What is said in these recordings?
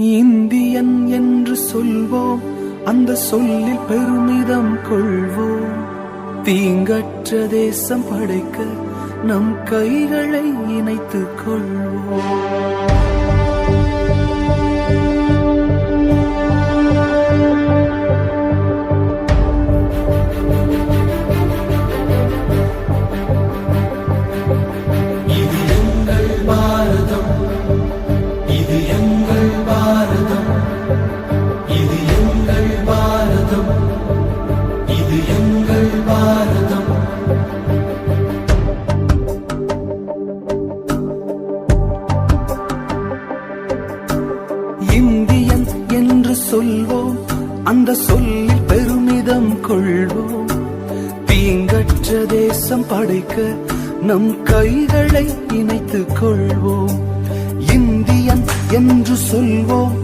Indian என்று சொல்வோம், அந்த சொல்லில் பெருமிதம் கொள்வோம். தீங்கற்ற தேசம் படைக்க நம் கைகளை இணைத்துக் கொள்வோம். இந்தியன் என்று சொல்வோம், அந்த சொல்லில் பெருமிதம் கொள்வோம். தீங்கற்ற தேசம் படைக்க நம் கைகளை இணைத்துக் கொள்வோம். இந்தியன் என்று சொல்வோம்,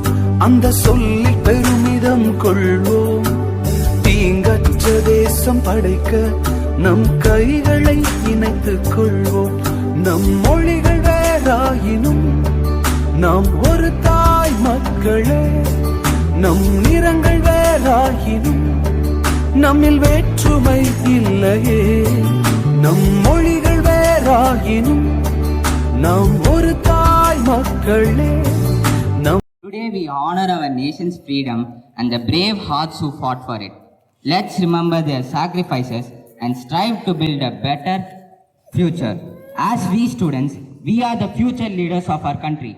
அந்த சொல்லில் பெருமிதம் கொள்வோம். தீங்கற்ற தேசம் படைக்க நம் கைகளை இணைத்துக் கொள்வோம். நம் மொழிகள் வேறாயினும் நாம் ஒரு தாய் மக்களே. நம் நிறங்கள் வேறாயினும் நம்மில் வேற்றுமை இல்லையே. நம் மொழிகள் வேறாயினும் நாம் ஒரு தாய் மக்களே. Today we honor our nation's freedom and the brave hearts who fought for it. Let's remember their sacrifices and strive to build a better future. As we students, we are the future leaders of our country.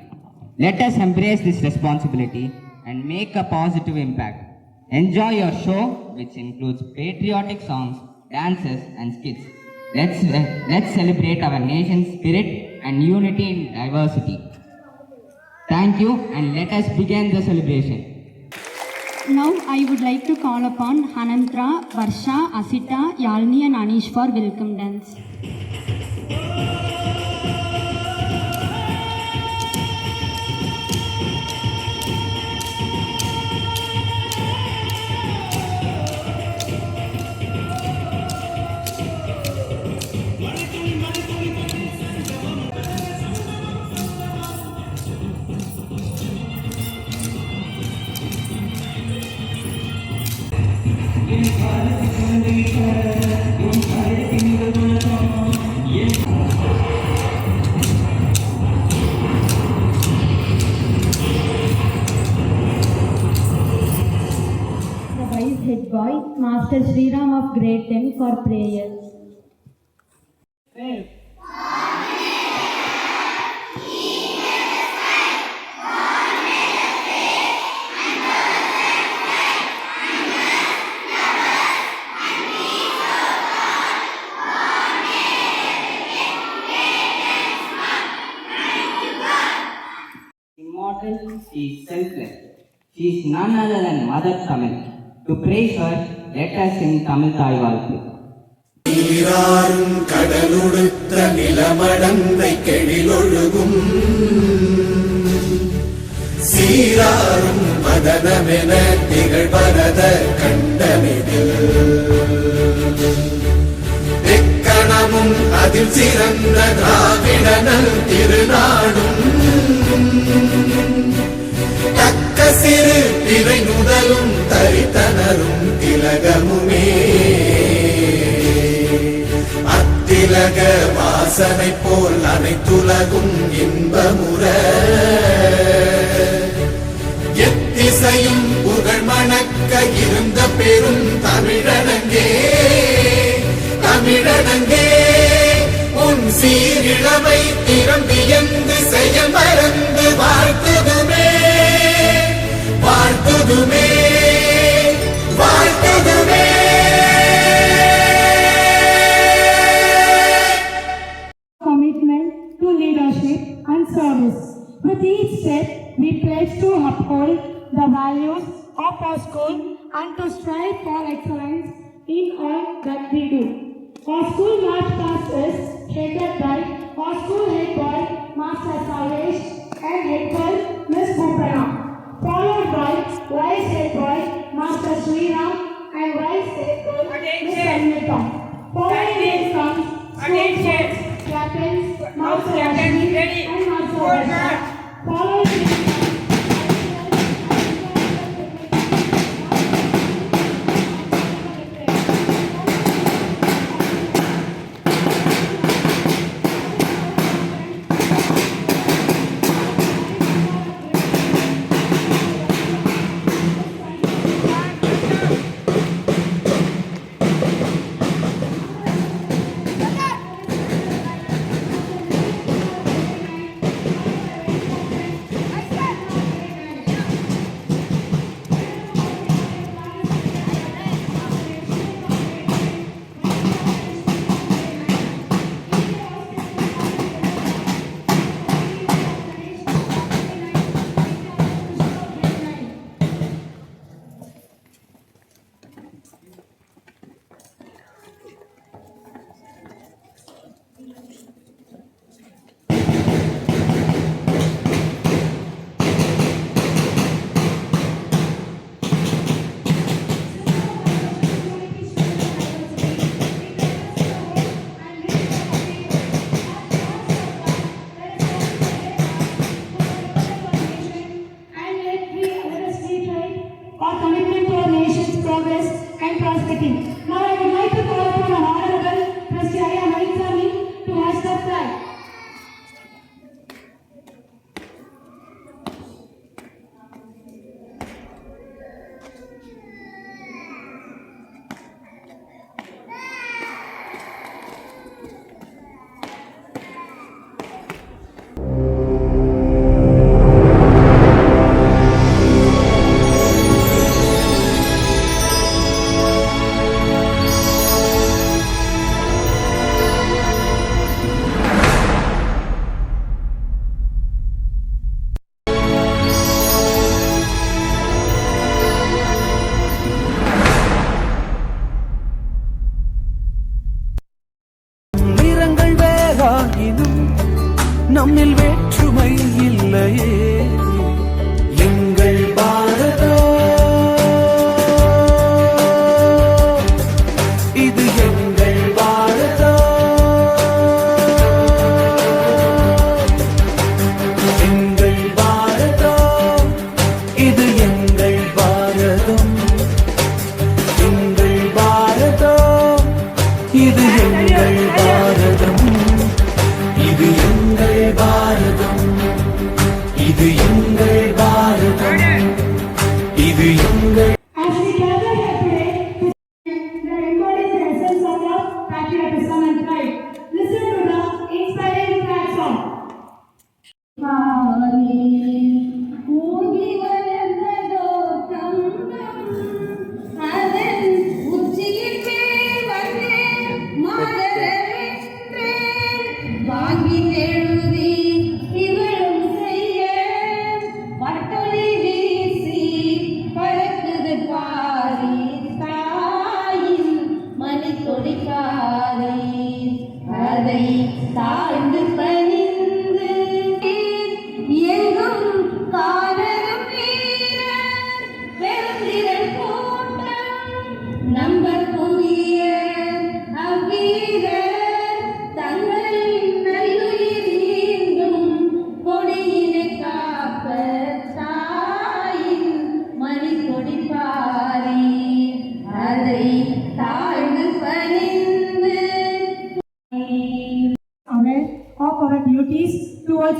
Let us embrace this responsibility and make a positive impact. Enjoy your show, which includes patriotic songs, dances and skits. Let's celebrate our nation's spirit and unity in diversity. Thank you, and let us begin the celebration. Now I would like to call upon Hanantra, Varsha, Asita, Yalni and Anish for welcome dance. Head boy, Master Sriram of Grade 10 for prayers. Immortal, she is selfless. She is none other than Mother Tamil. To praise her, let us sing Tamil Thai Valku. நீராறும் கடலுடுத்த நிலமடந்தை கெழிலொழுகும் சீராறும் மதனமென திகழ்வரத கண்டமிதில் எக்கணமும் அதில் சிறந்த திராவிடனல் திருநாடும் தக்க சிறு பிறை நுதலும் தரித்தனரும் திலகமுமே. அத்திலக வாசனை போல் அனைத்துலகும் இன்பமுற எத்திசையும் புகழ் மணக்க இருந்த பெரும் தமிழனங்கே. தமிழனங்கே உன் சீரிழமை திறம் வியந்து செய்ய மறந்து வாழ்த்துதுமே வாழ்த்துதுமே வாழ்த்துதுமே. Commitment to leadership and service. With each step, we pledge to uphold the values of our school and to strive for excellence in all that we do. Our school march past is headed by our school head boy, Master Salvesh, and head girl, Miss Bhupana, followed by vice head boy, Master Sriram, and vice head girl, Miss Anita. Following this comes school sports, captains, Master Rashmi, and Master Varsha. Following this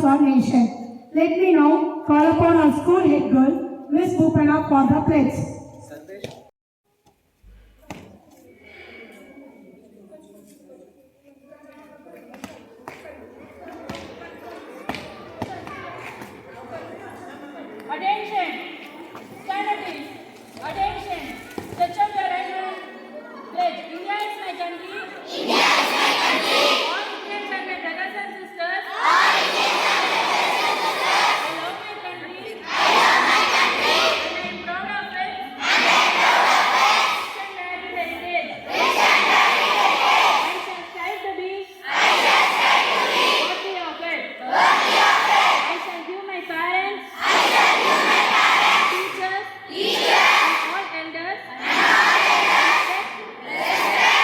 our nation. Let me now call upon our school head girl, Miss Bhupana, for the pledge. Attention! Standardies! Attention! Stretch out your right hand. Pledge. India is my country. India is my country. All Indians are my brothers and sisters. All Indians are my brothers and sisters. I love my country. I love my country. And I am proud of it. And I am proud of it. Rich and varied heritage. Rich and varied heritage. I shall strive to be. I shall strive to be. Worthy of it. Worthy of it. I shall give my parents. I shall give my parents. Teachers. Teachers. And all elders. And all elders. Respect.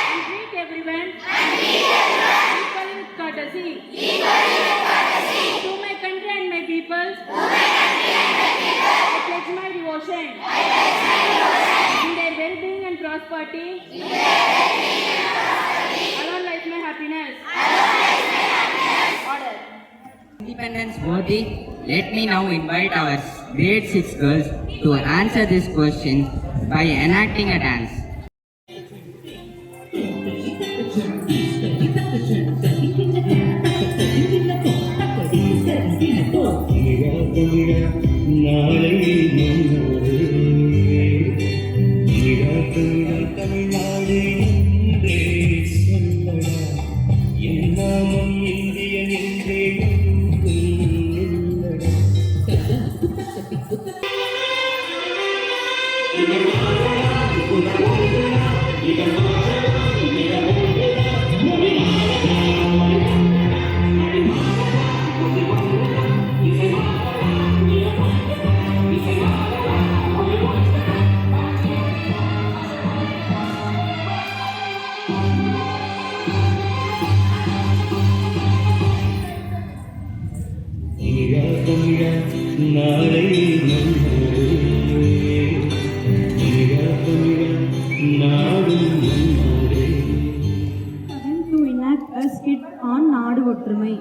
And treat everyone. And treat everyone. Equally with courtesy. Equally with courtesy. To my country and my people. To my country and my people. I pledge my devotion. I pledge my devotion. In their well-being and prosperity. In their well-being and prosperity. Alone lies my happiness. Alone lies my happiness. Order. Independence worthy, let me now invite our grade 6 girls to answer this question by enacting a dance. To enact a skit on Naadu Ottrumai.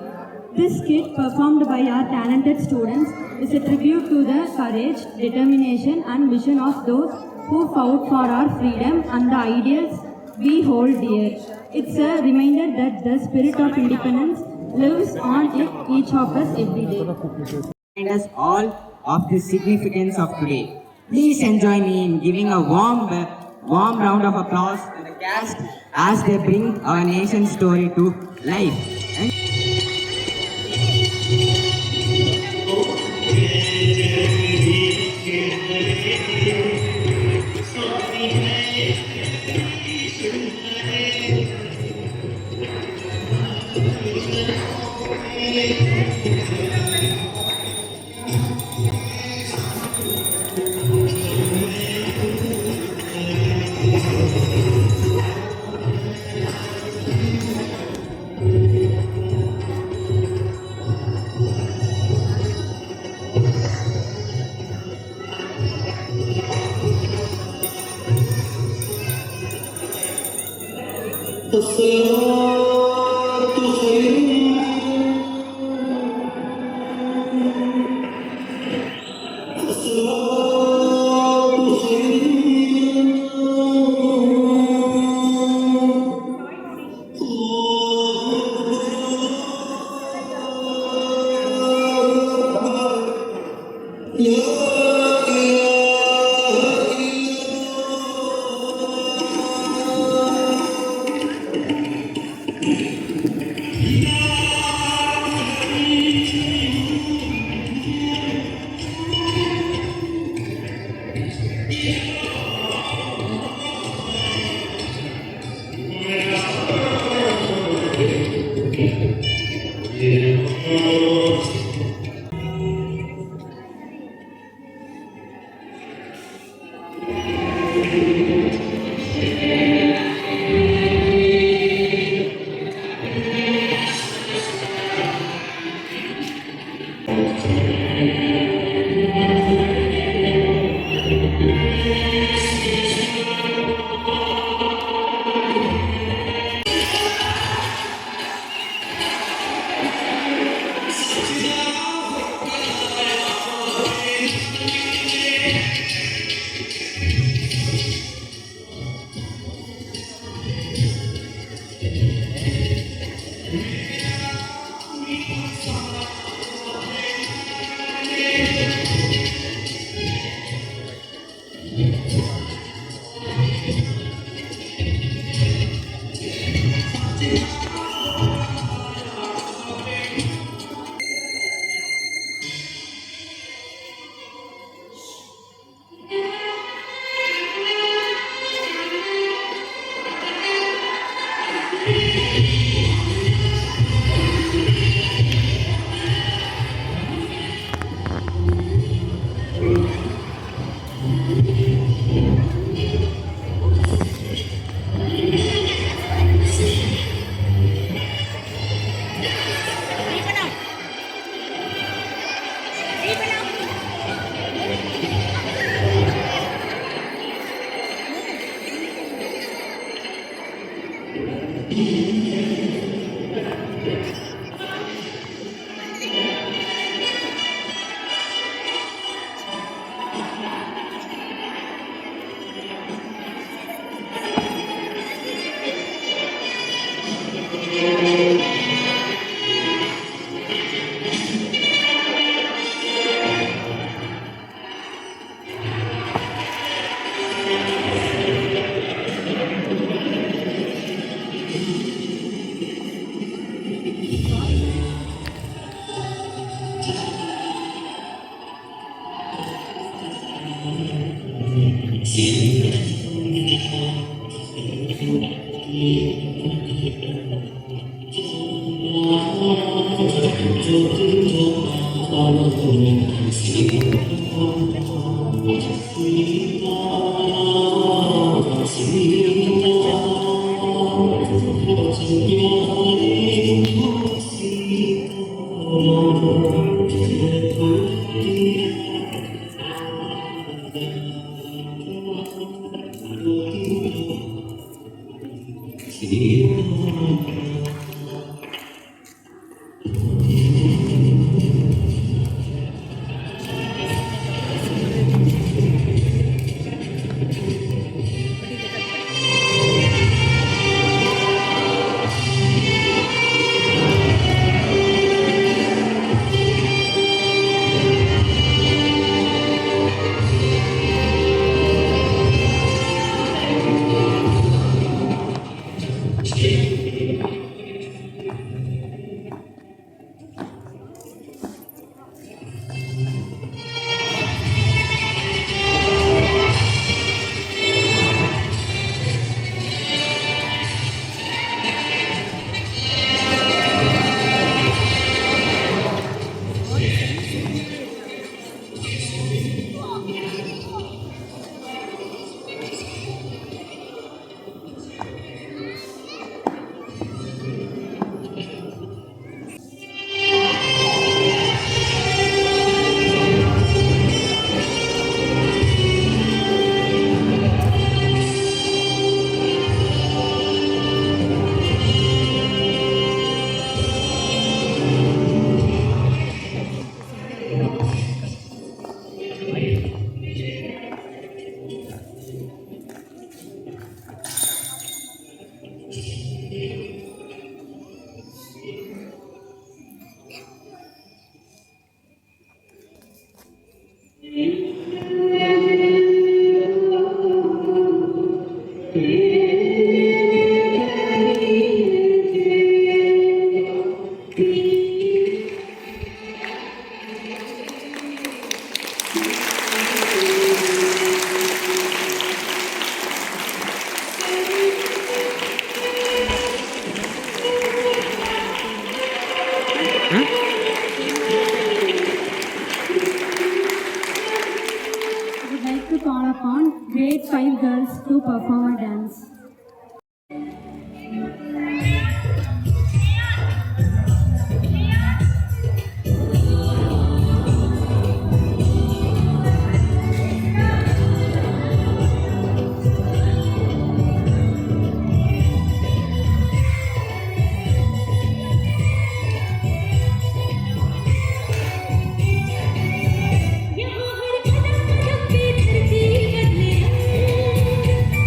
This skit, performed by our talented students, is a tribute to the courage, determination, and vision of those who fought for our freedom and the ideals we hold dear. It's a reminder that the spirit of independence lives on in each of us every day. Remind us all of the significance of today. Please enjoy me in giving a warm round of applause to the cast as they bring our nation's story to life. grade 5 girls to perform a dance.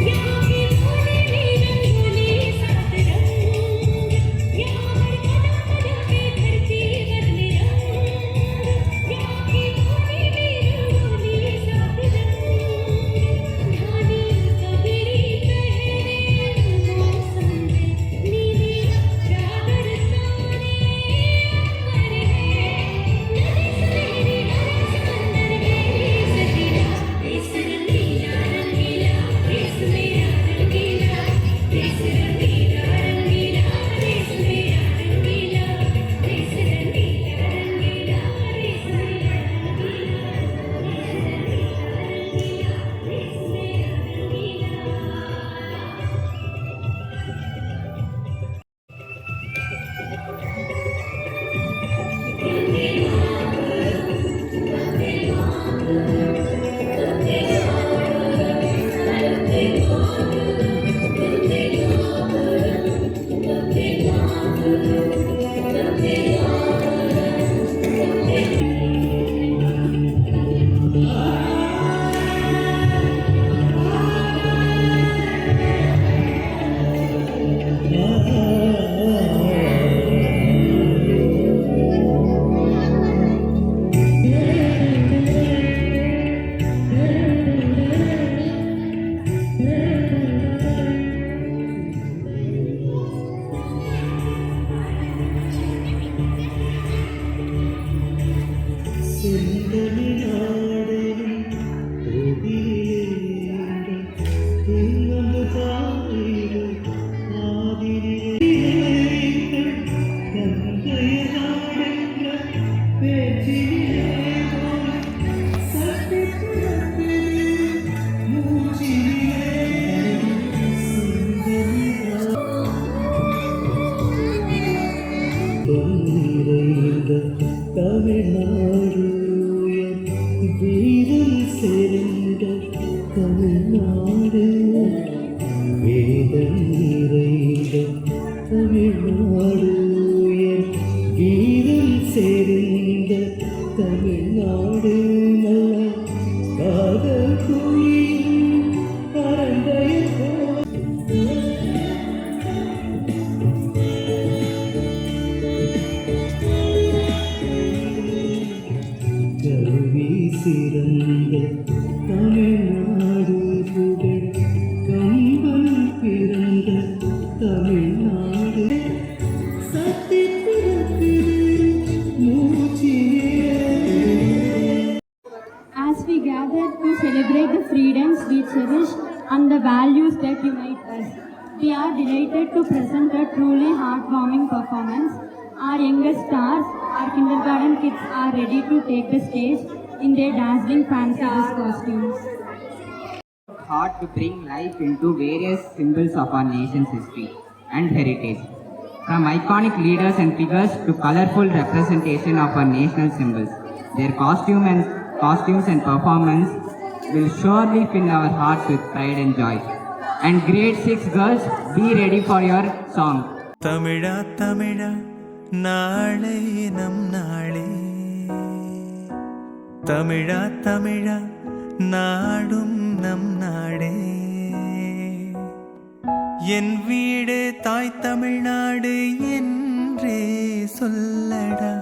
यहाँ की வீரல் சேர்ந்த தமிழ்நாடு வேதம் நிறைந்த தமிழ்நாடு என் வீரல் சேர்ந்த தமிழ்நாடு நல்ல காதல் குயில் பரந்தைய கல்வி சிறந்த தமிழ்நாடு புகழ் கம்பன் பிறந்த தமிழ்நாடு சத்தியத்திற்கு மூச்சிலே. As we gather to celebrate the freedoms we cherish and the values that unite us, we are delighted to present a truly heartwarming performance. Our youngest stars, our kindergarten kids, are ready to take the stage in their dazzling fancy dress costumes. Hard to bring life into various symbols of our nation's history and heritage. From iconic leaders and figures to colorful representation of our national symbols, their costumes and performance will surely fill our hearts with pride and joy. And grade 6 girls, be ready for your song. Tamizha Tamizha நாளை நம் நாளே, தமிழா தமிழா நாடும் நம் நாடே, என் வீடு தாய் தமிழ்நாடு என்றே சொல்லடா,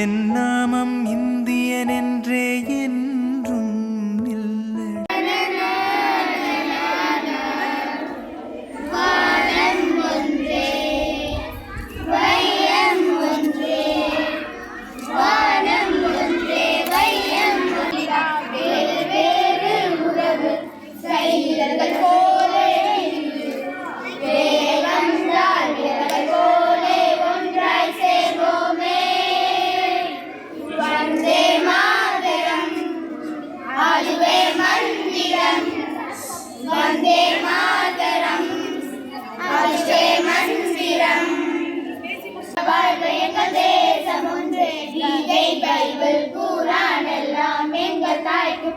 என் நாமம் இந்தியன் என்றே என்றும் நில்லடா.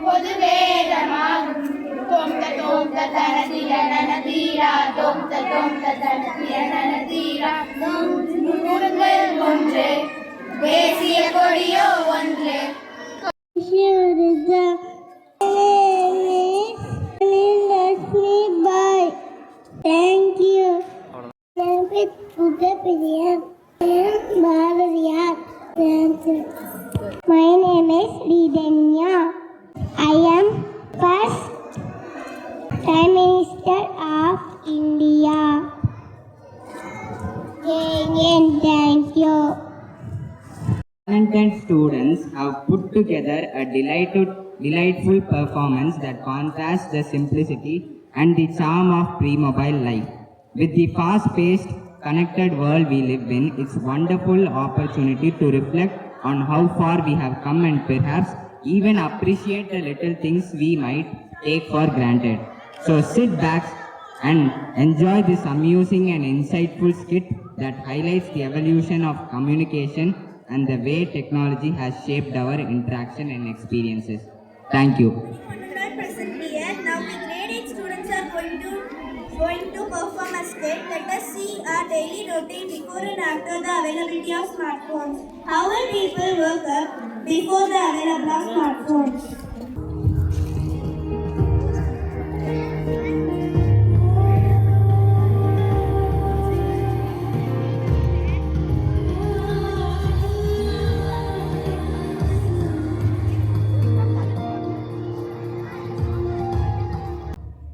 பொது வேதமாகும் தோம்த தோம்த தனதிய நனதீரா தோம்த தோம்த தனதிய நனதீரா நூறுங்கள் ஒன்று தேசிய கொடியோ ஒன்று. Thank you. My name is Ridanya. I am first Prime Minister of India. Thank you. Talented students have put together a delightful performance that contrasts the simplicity and the charm of pre-mobile life. With the fast-paced, connected world we live in, it's a wonderful opportunity to reflect on how far we have come and perhaps even appreciate the little things we might take for granted. So sit back and enjoy this amusing and insightful skit that highlights the evolution of communication and the way technology has shaped our interaction and experiences. Thank you. Present here. Now the grade 8 students are going to perform a skit. Let us see our daily routine before and after the availability of smartphones. How will people wake up before the availability of smartphones?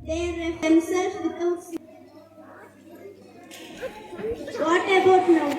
They ref themselves without. What about now?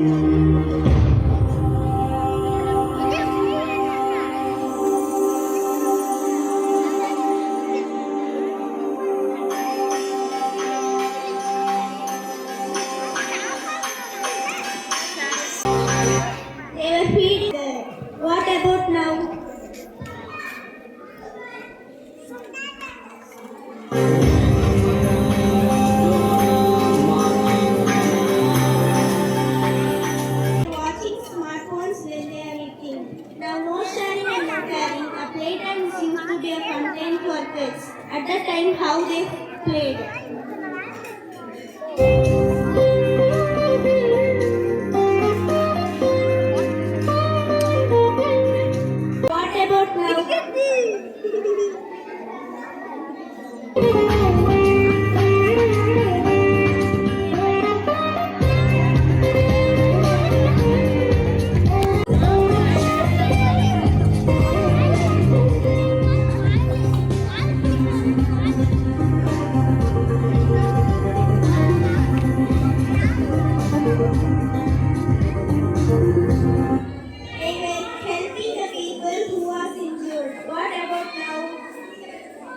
They were feeding there. What about now? Watching smartphones when they are eating. Now no sharing and no caring. A playtime seems to be a content for kids. At that time, how they played. What about now? They were helping the people who was injured. What about now?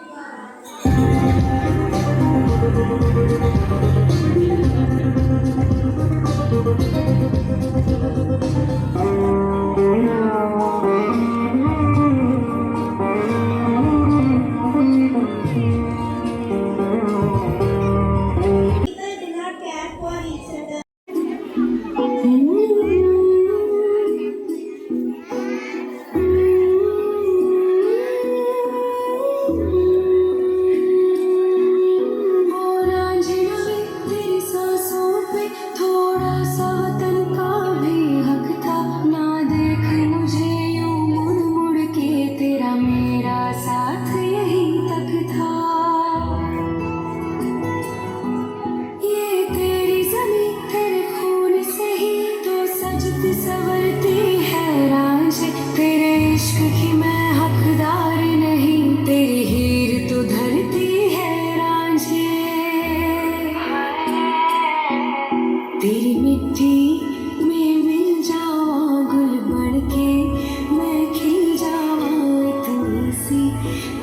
People do not care for each other. तेरी सांसों पे थोड़ा सा वतन का भी हक था ना देख मुझे यूं मुड़ मुड़ के तेरा मेरा साथ यही तक था ये तेरी ज़मीं तेरे खून से ही तो सजती संवरती है रांझे तेरे इश्क की मैं हकदार नहीं तेरी हीर तो धरती है रांझे तेरी मिट्टी में मिल जावा गुल बन के मैं खिल जावा इतनी सी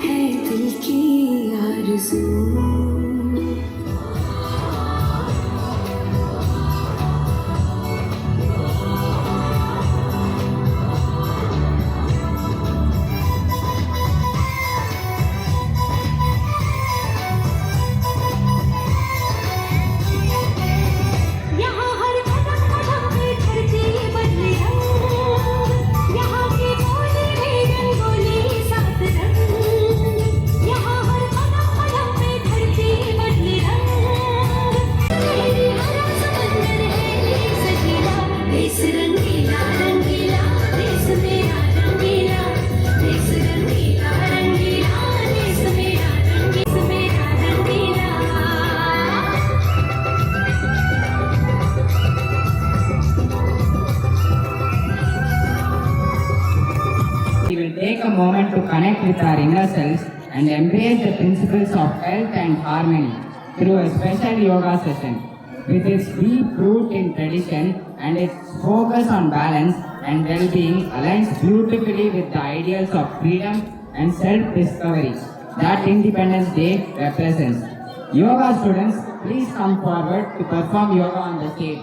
है दिल की आरज़ू यहाँ हर कदम कदम पे धरती बदले रंग यहाँ की बोली में रंगोली सात रंग यहाँ हर कदम कदम पे धरती बदले रंग तेरी हरा समंदर है ये सजीला देश रंगीला रंगीला देश मेरा रंगीला देश रंगीला रंगीला देश मेरा रंगीला We will take a moment to connect with our inner selves and embrace the principles of health and harmony through a special yoga session. With its deep root in tradition and its focus on balance and well-being aligns beautifully with the ideals of freedom and self-discovery that Independence Day represents. Yoga students, please come forward to perform yoga on the stage.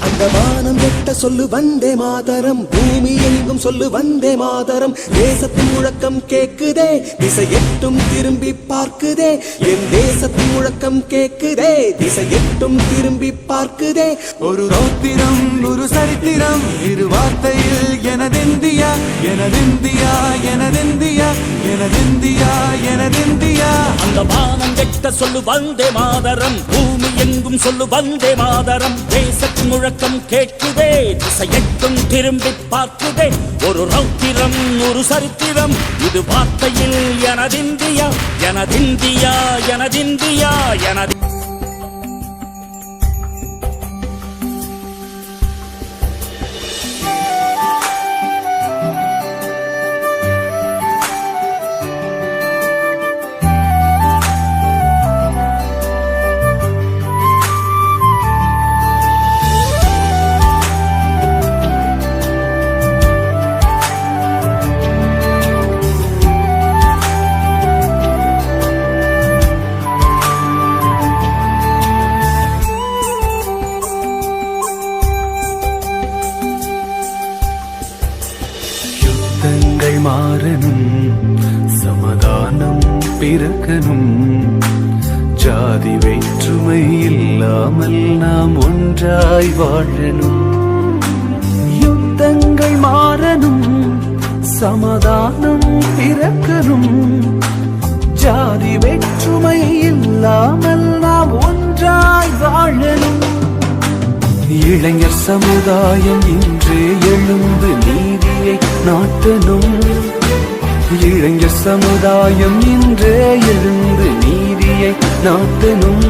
அந்த வானம் எட்ட சொல்லு வந்தே மாதரம், பூமி எங்கும் சொல்லு வந்தே மாதரம். தேசத்தின் முழக்கம் கேக்குதே, திசை எட்டும் திரும்பி பார்க்குதே. என் தேசத்தின் முழக்கம் கேக்குதே, திசை எட்டும் திரும்பி பார்க்குதே. ஒரு ரௌத்திரம் ஒரு சரித்திரம் இரு வார்த்தையில் எனதிந்தியா எனதிந்தியா எனதிந்தியா எனதிந்தியா எனதிந்தியா. அந்த வானம் எட்ட சொல்லு வந்தே மாதரம், பூமி எங்கும் சொல்லு வந்தே மாதரம். தேசத்தின் முழக்கம் கேட்குதே, திசை எட்டும் திரும்பி பார்க்குதே. ஒரு ரௌத்திரம் ஒரு சரித்திரம் இது வார்த்தையில் எனதிந்தியா எனதிந்தியா எனதிந்தியா எனதி. மாறணும், சமாதானம் பிறக்கணும். ஜாதி வேற்றுமை இல்லாமல் நாம் ஒன்றாய் வாழணும். யுத்தங்கள் மாறணும், சமாதானம் பிறக்கணும். ஜாதி வேற்றுமை இல்லாமல் நாம் ஒன்றாய் வாழணும். இளைஞர் சமுதாயம் இன்றே எழுந்து நீதியை நாட்டணும். இளைஞர் சமுதாயம் இன்றே எழுந்து நீதியை நாட்டணும்.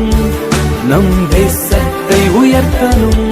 நம் தேசத்தை உயர்த்தணும்.